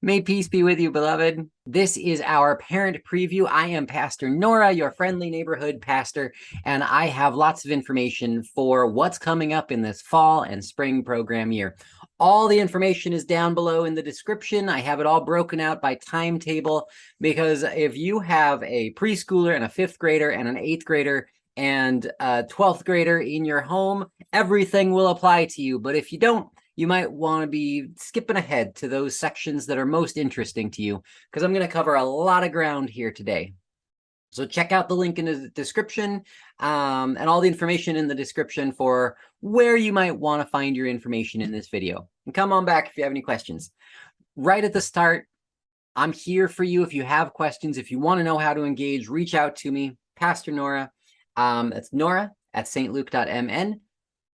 May peace be with you, beloved. This is our parent preview. I am Pastor Nora, your friendly neighborhood pastor, and I have lots of information for what's coming up in this fall and spring program year. All the information is down below in the description. I have it all broken out by timetable because if you have a preschooler and a fifth grader and an eighth grader and a 12th grader in your home, everything will apply to you. But if you don't, you might want to be skipping ahead to those sections that are most interesting to you, because I'm going to cover a lot of ground here today. So check out the link in the description and all the information in the description for where you might want to find your information in this video. And come on back if you have any questions. Right at the start, I'm here for you. If you have questions, if you want to know how to engage, reach out to me, Pastor Nora. That's Nora at stluke.mn,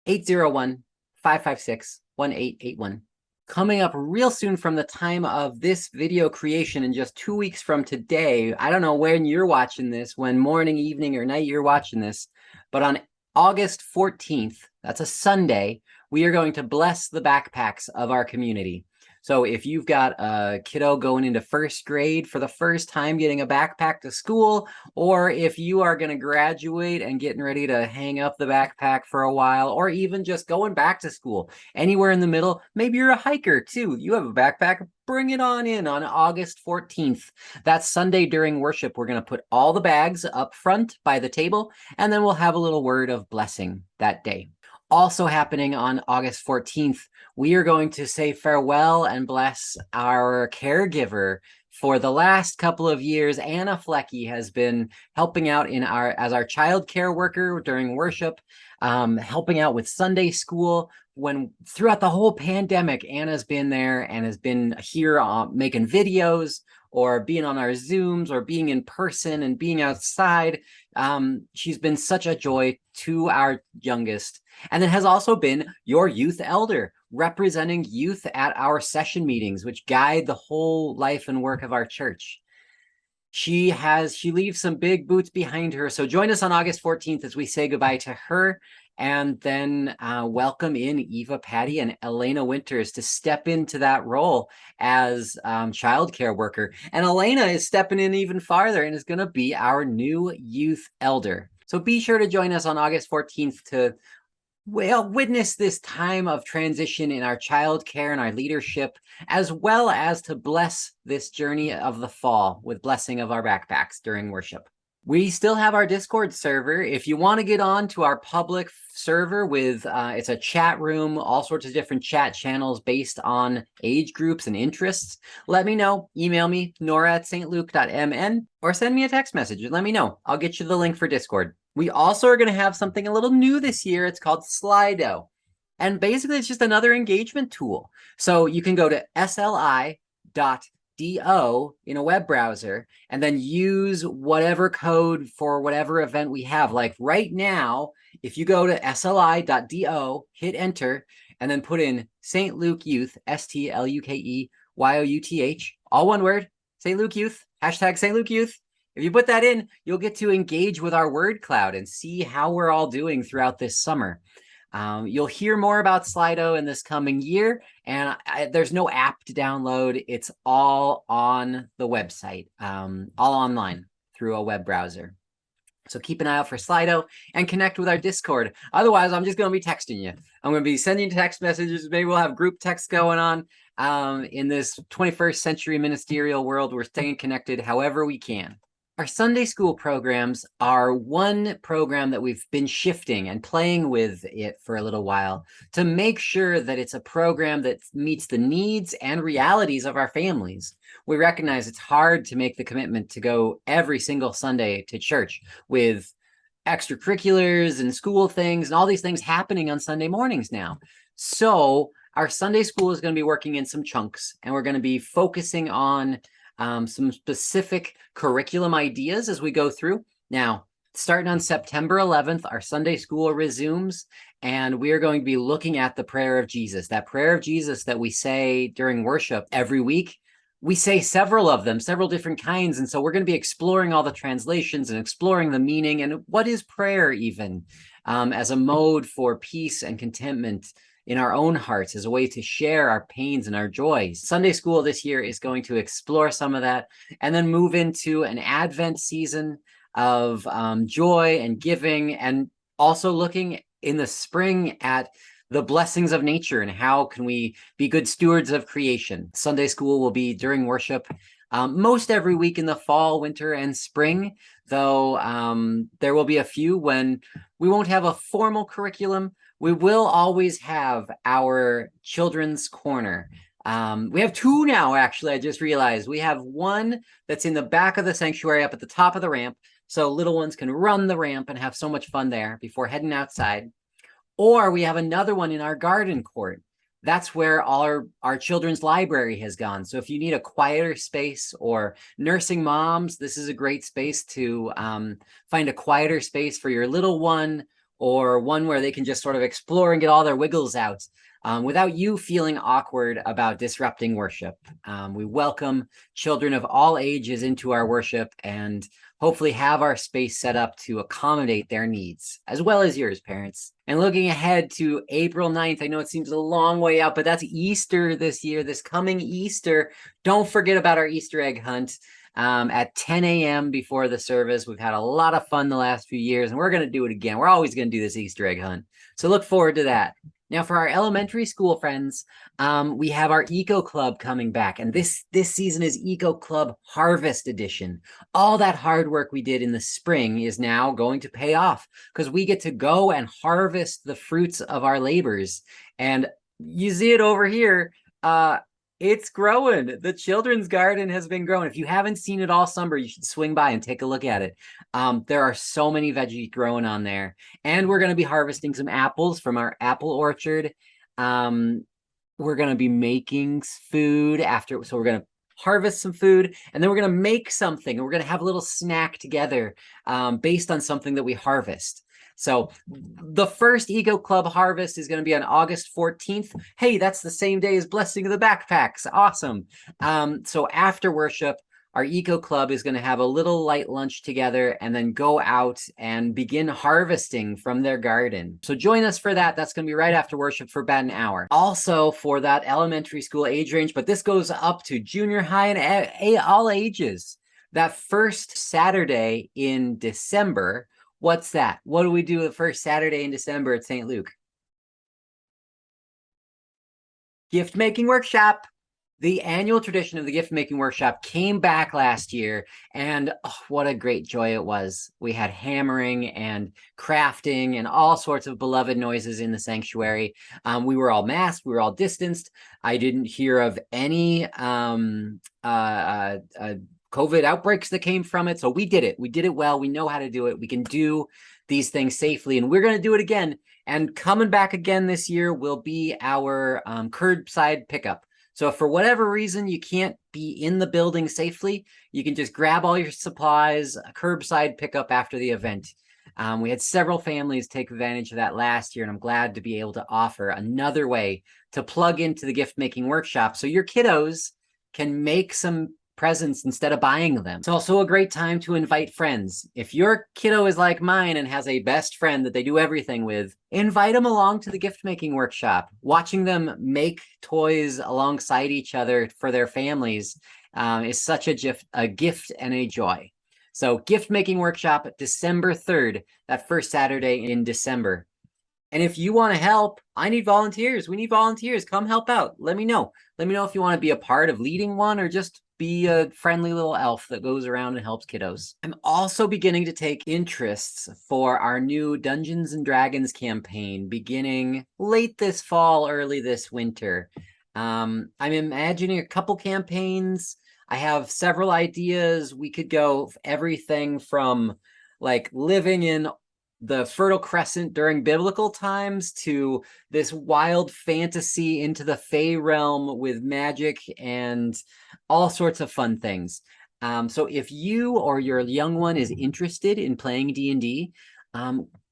801-556-1881. Coming up real soon from the time of this video creation in just 2 weeks from today. I don't know when you're watching this, when morning, evening, or night you're watching this, but on August 14th, that's a Sunday, we are going to bless the backpacks of our community. So if you've got a kiddo going into first grade for the first time getting a backpack to school, or if you are going to graduate and getting ready to hang up the backpack for a while, or even just going back to school, anywhere in the middle, maybe you're a hiker too, you have a backpack, bring it on in on August 14th. That Sunday during worship, we're going to put all the bags up front by the table, and then we'll have a little word of blessing that day. Also happening on August 14th, we are going to say farewell and bless our caregiver. For the last couple of years, Anna Flecky has been helping out as our child care worker during worship, helping out with Sunday school. Throughout the whole pandemic, Anna's been there and has been here making videos, or being on our Zooms, or being in person and being outside. She's been such a joy to our youngest, and then has also been your youth elder, representing youth at our session meetings, which guide the whole life and work of our church. She leaves some big boots behind her. So join us on August 14th as we say goodbye to her, and then welcome in Eva Patty and Elena Winters to step into that role as childcare worker. And Elena is stepping in even farther and is going to be our new youth elder. So be sure to join us on August 14th to witness this time of transition in our child care and our leadership, as well as to bless this journey of the fall with blessing of our backpacks during worship. We still have our Discord server. If you want to get on to our public server with, it's a chat room, all sorts of different chat channels based on age groups and interests, let me know. Email me, nora@stluke.mn, or send me a text message and let me know. I'll get you the link for Discord. We also are going to have something a little new this year. It's called Slido. And basically, it's just another engagement tool. So you can go to sli.do in a web browser and then use whatever code for whatever event we have. Like right now, if you go to sli.do, hit enter, and then put in St. Luke Youth, STLUKEYOUTH, all one word, St. Luke Youth, hashtag St. Luke Youth. If you put that in, you'll get to engage with our word cloud and see how we're all doing throughout this summer. You'll hear more about Slido in this coming year, and there's no app to download. It's all on the website, all online through a web browser. So keep an eye out for Slido and connect with our Discord. Otherwise, I'm just going to be texting you. I'm going to be sending text messages. Maybe we'll have group text going on. In this 21st century ministerial world, we're staying connected however we can. Our Sunday school programs are one program that we've been shifting and playing with it for a little while to make sure that it's a program that meets the needs and realities of our families. We recognize it's hard to make the commitment to go every single Sunday to church with extracurriculars and school things and all these things happening on Sunday mornings now. So our Sunday school is going to be working in some chunks, and we're going to be focusing on some specific curriculum ideas as we go through. Now, starting on September 11th, our Sunday school resumes, and we are going to be looking at the prayer of Jesus, that prayer of Jesus that we say during worship every week. We say several of them, several different kinds, and so we're going to be exploring all the translations and exploring the meaning and what is prayer even as a mode for peace and contentment in our own hearts as a way to share our pains and our joys. Sunday school this year is going to explore some of that and then move into an Advent season of joy and giving, and also looking in the spring at the blessings of nature and how can we be good stewards of creation. Sunday school will be during worship most every week in the fall, winter, and spring, though there will be a few when we won't have a formal curriculum. We will always have our children's corner. We have two now, actually, I just realized. We have one that's in the back of the sanctuary up at the top of the ramp, so little ones can run the ramp and have so much fun there before heading outside. Or we have another one in our garden court. That's where all our children's library has gone. So if you need a quieter space, or nursing moms, this is a great space to find a quieter space for your little one, or one where they can just sort of explore and get all their wiggles out without you feeling awkward about disrupting worship. We welcome children of all ages into our worship and hopefully have our space set up to accommodate their needs, as well as yours, parents. And looking ahead to April 9th, I know it seems a long way out, but that's Easter this year, this coming Easter. Don't forget about our Easter egg hunt at 10 a.m. before the service. We've had a lot of fun the last few years, and we're going to do it again. We're always going to do this Easter egg hunt. So look forward to that. Now, for our elementary school friends, we have our EcoClub coming back, and this season is EcoClub Harvest Edition. All that hard work we did in the spring is now going to pay off because we get to go and harvest the fruits of our labors. And you see it over here. It's growing. The children's garden has been growing. If you haven't seen it all summer, you should swing by and take a look at it. There are so many veggies growing on there. And we're going to be harvesting some apples from our apple orchard. We're going to be making food after. So we're going to harvest some food, and then we're going to make something. And we're going to have a little snack together based on something that we harvest. So the first EcoClub harvest is going to be on August 14th. Hey, that's the same day as Blessing of the Backpacks. Awesome. So after worship, our EcoClub is going to have a little light lunch together and then go out and begin harvesting from their garden. So join us for that. That's going to be right after worship for about an hour. Also for that elementary school age range, but this goes up to junior high and all ages. That first Saturday in December. What's that? What do we do the first Saturday in December at St. Luke? Gift making workshop. The annual tradition of the gift making workshop came back last year, and what a great joy it was. We had hammering and crafting and all sorts of beloved noises in the sanctuary. We were all masked, we were all distanced. I didn't hear of any COVID outbreaks that came from it. So we did it. We did it well. We know how to do it. We can do these things safely, and we're going to do it again. And coming back again this year will be our curbside pickup. So if for whatever reason you can't be in the building safely, you can just grab all your supplies, a curbside pickup after the event. We had several families take advantage of that last year, and I'm glad to be able to offer another way to plug into the gift making workshop so your kiddos can make some presents instead of buying them. It's also a great time to invite friends. If your kiddo is like mine and has a best friend that they do everything with, invite them along to the gift making workshop. Watching them make toys alongside each other for their families is such a gift and a joy. So gift making workshop December 3rd, that first Saturday in December. And if you want to help, I need volunteers. We need volunteers. Come help out. Let me know. Let me know if you want to be a part of leading one or just be a friendly little elf that goes around and helps kiddos. I'm also beginning to take interests for our new Dungeons and Dragons campaign beginning late this fall, early this winter. I'm imagining a couple campaigns. I have several ideas. We could go everything from like living in the Fertile Crescent during biblical times to this wild fantasy into the Fey realm with magic and all sorts of fun things. So if you or your young one is interested in playing D&D,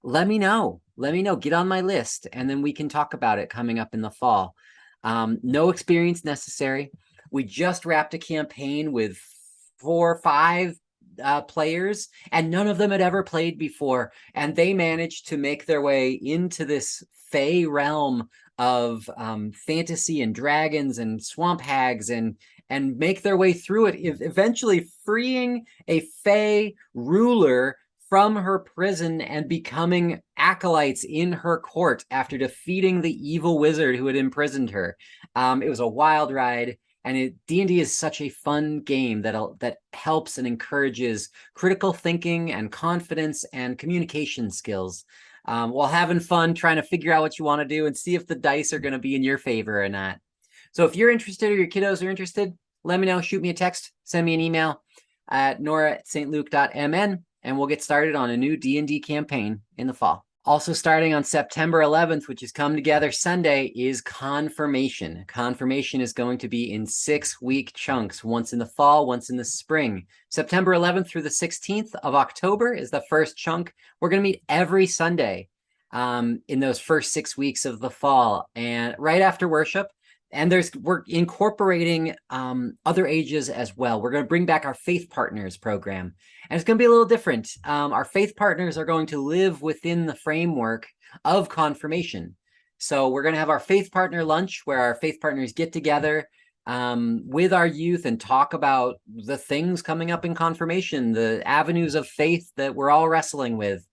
let me know. Let me know. Get on my list, and then we can talk about it coming up in the fall. No experience necessary. We just wrapped a campaign with 4 or 5 players, and none of them had ever played before, and they managed to make their way into this fey realm of fantasy and dragons and swamp hags and make their way through it, eventually freeing a fey ruler from her prison and becoming acolytes in her court after defeating the evil wizard who had imprisoned her. It was a wild ride. And D&D is such a fun game that helps and encourages critical thinking and confidence and communication skills, while having fun trying to figure out what you want to do and see if the dice are going to be in your favor or not. So if you're interested or your kiddos are interested, let me know. Shoot me a text. Send me an email at nora@stluke.mn, and we'll get started on a new D&D campaign in the fall. Also starting on September 11th, which is Come Together Sunday, is Confirmation. Confirmation is going to be in 6-week chunks, once in the fall, once in the spring. September 11th through the 16th of October is the first chunk. We're going to meet every Sunday in those first 6 weeks of the fall, and right after worship. And we're incorporating other ages as well. We're going to bring back our Faith Partners program. And it's going to be a little different. Our Faith Partners are going to live within the framework of confirmation. So we're going to have our Faith Partner lunch where our Faith Partners get together with our youth and talk about the things coming up in confirmation, the avenues of faith that we're all wrestling with.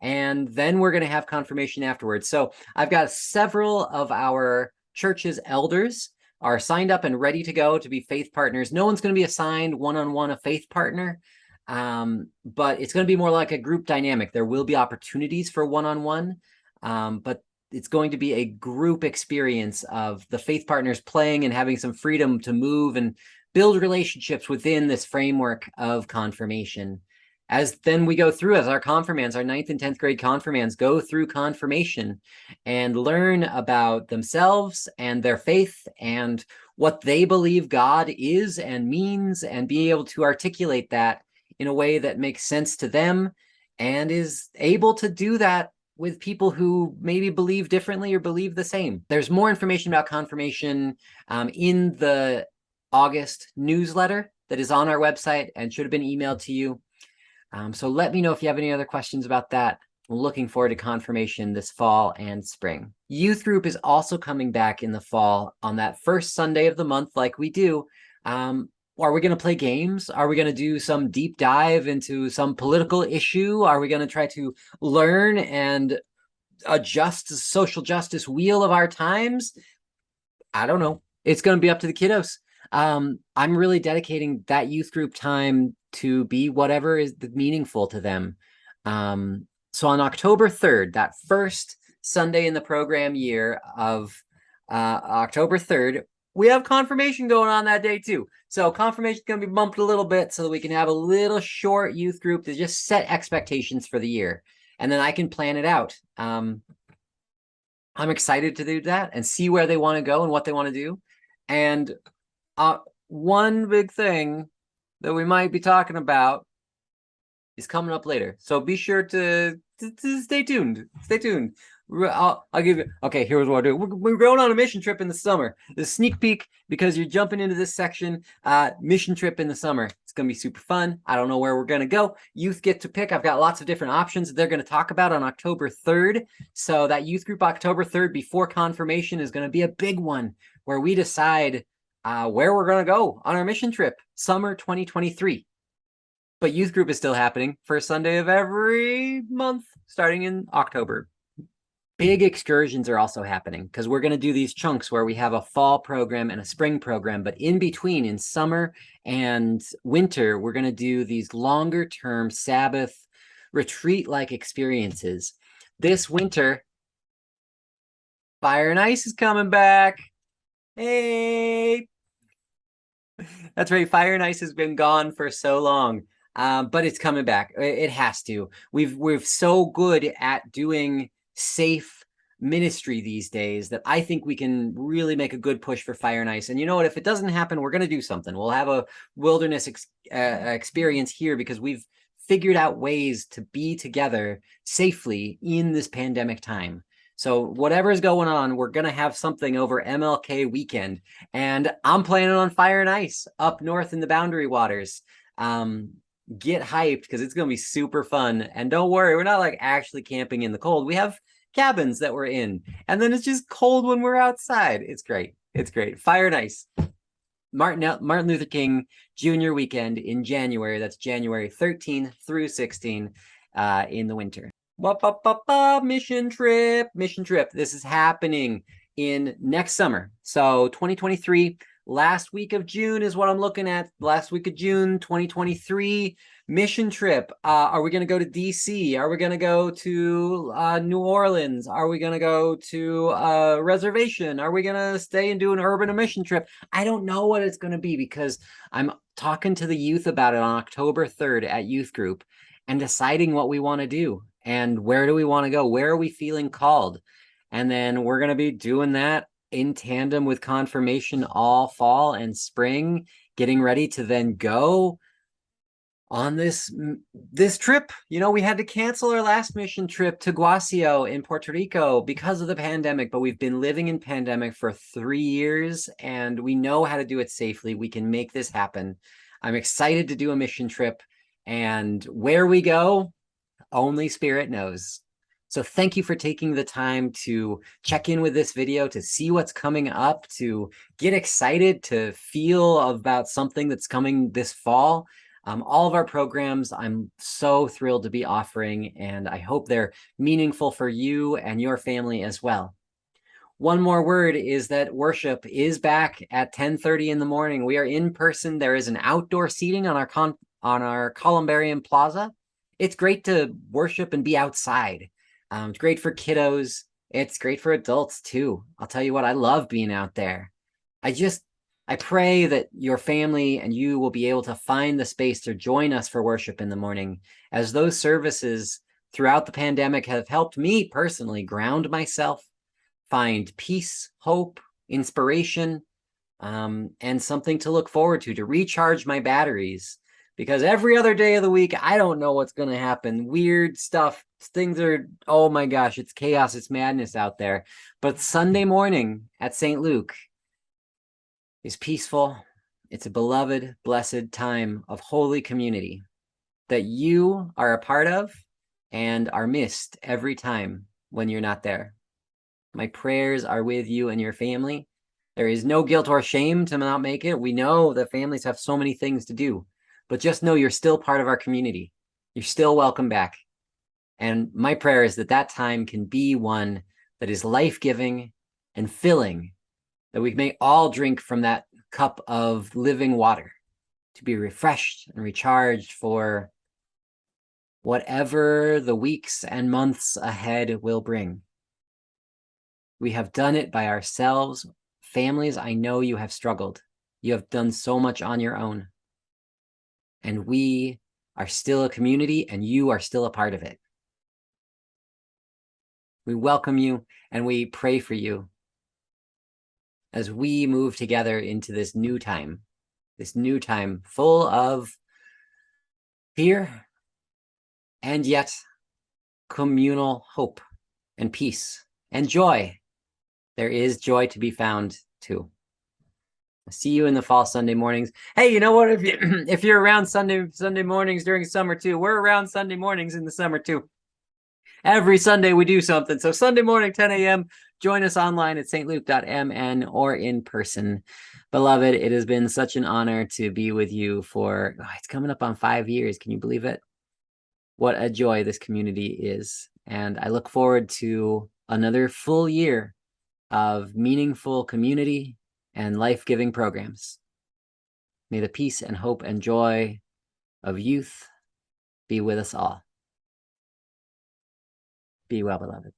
And then we're going to have confirmation afterwards. So I've got several of our church's elders are signed up and ready to go to be faith partners. No one's going to be assigned one-on-one a faith partner, but it's going to be more like a group dynamic. There will be opportunities for one-on-one, but it's going to be a group experience of the faith partners playing and having some freedom to move and build relationships within this framework of confirmation. As then we go through, as our confirmands, our 9th and 10th grade confirmands go through confirmation and learn about themselves and their faith and what they believe God is and means, and be able to articulate that in a way that makes sense to them and is able to do that with people who maybe believe differently or believe the same. There's more information about confirmation in the August newsletter that is on our website and should have been emailed to you. So let me know if you have any other questions about that. I'm looking forward to confirmation this fall and spring. Youth group is also coming back in the fall on that first Sunday of the month like we do. Are we going to play games? Are we going to do some deep dive into some political issue? Are we going to try to learn and adjust the social justice wheel of our times? I don't know. It's going to be up to the kiddos. I'm really dedicating that youth group time to be whatever is meaningful to them. So on October 3rd, that first Sunday in the program year of October 3rd, we have confirmation going on that day too. So confirmation is going to be bumped a little bit so that we can have a little short youth group to just set expectations for the year. And then I can plan it out. I'm excited to do that and see where they want to go and what they want to do. And one big thing that we might be talking about is coming up later. So be sure to stay tuned. Stay tuned. I'll give you, okay, here's what I'll do. We're going on a mission trip in the summer. The sneak peek, because you're jumping into this section, mission trip in the summer. It's going to be super fun. I don't know where we're going to go. Youth get to pick. I've got lots of different options that they're going to talk about on October 3rd. So that youth group October 3rd before confirmation is going to be a big one where we decide where we're going to go on our mission trip, summer 2023. But youth group is still happening first Sunday of every month, starting in October. Big excursions are also happening because we're going to do these chunks where we have a fall program and a spring program. But in between, in summer and winter, we're going to do these longer term Sabbath retreat-like experiences. This winter, Fire and Ice is coming back. Hey, that's right. Fire and Ice has been gone for so long, but it's coming back. It has to. We're so good at doing safe ministry these days that I think we can really make a good push for Fire and Ice. And you know what? If it doesn't happen, we're going to do something. We'll have a wilderness experience here because we've figured out ways to be together safely in this pandemic time. So whatever's going on, we're going to have something over MLK weekend. And I'm planning on Fire and Ice up north in the Boundary Waters. Get hyped because it's going to be super fun. And don't worry, we're not like actually camping in the cold. We have cabins that we're in. And then it's just cold when we're outside. It's great. It's great. Fire and ice. Martin Luther King Jr. weekend in January. That's January 13 through 16 in the winter. Mission trip. This is happening in next summer. So 2023, last week of June is what I'm looking at. Last week of June, 2023 mission trip. Are we going to go to DC? Are we going to go to New Orleans? Are we going to go to a reservation? Are we going to stay and do an urban mission trip? I don't know what it's going to be because I'm talking to the youth about it on October 3rd at youth group and deciding what we want to do and where do we want to go? Where are we feeling called? And then we're going to be doing that in tandem with confirmation all fall and spring, getting ready to then go on this trip. You know, we had to cancel our last mission trip to Guasio in Puerto Rico because of the pandemic, but we've been living in pandemic for 3 years and we know how to do it safely. We can make this happen. I'm excited to do a mission trip, and where we go, only Spirit knows. So thank you for taking the time to check in with this video, to see what's coming up, to get excited, to feel about something that's coming this fall. All of our programs, I'm so thrilled to be offering, and I hope they're meaningful for you and your family as well. One more word is that worship is back at 10:30 in the morning. We are in person. There is an outdoor seating on our Columbarium Plaza. It's great to worship and be outside. It's great for kiddos. It's great for adults too. I'll tell you what, I love being out there. I pray that your family and you will be able to find the space to join us for worship in the morning, as those services throughout the pandemic have helped me personally ground myself, find peace, hope, inspiration, and something to look forward to recharge my batteries. Because every other day of the week, I don't know what's going to happen. Weird stuff. Things are, oh my gosh, it's chaos, it's madness out there. But Sunday morning at St. Luke is peaceful. It's a beloved, blessed time of holy community that you are a part of and are missed every time when you're not there. My prayers are with you and your family. There is no guilt or shame to not make it. We know that families have so many things to do, but just know you're still part of our community. You're still welcome back. And my prayer is that that time can be one that is life-giving and filling, that we may all drink from that cup of living water to be refreshed and recharged for whatever the weeks and months ahead will bring. We have done it by ourselves. Families, I know you have struggled. You have done so much on your own. And we are still a community, and you are still a part of it. We welcome you, and we pray for you as we move together into this new time full of fear and yet communal hope and peace and joy. There is joy to be found too. I'll see you in the fall Sunday mornings. Hey, you know what? If you're around Sunday mornings during summer too, we're around Sunday mornings in the summer too. Every Sunday we do something. So Sunday morning, 10 a.m., join us online at stluke.mn or in person. Beloved, it has been such an honor to be with you for, it's coming up on 5 years. Can you believe it? What a joy this community is. And I look forward to another full year of meaningful community and life-giving programs. May the peace and hope and joy of youth be with us all. Be well, beloved.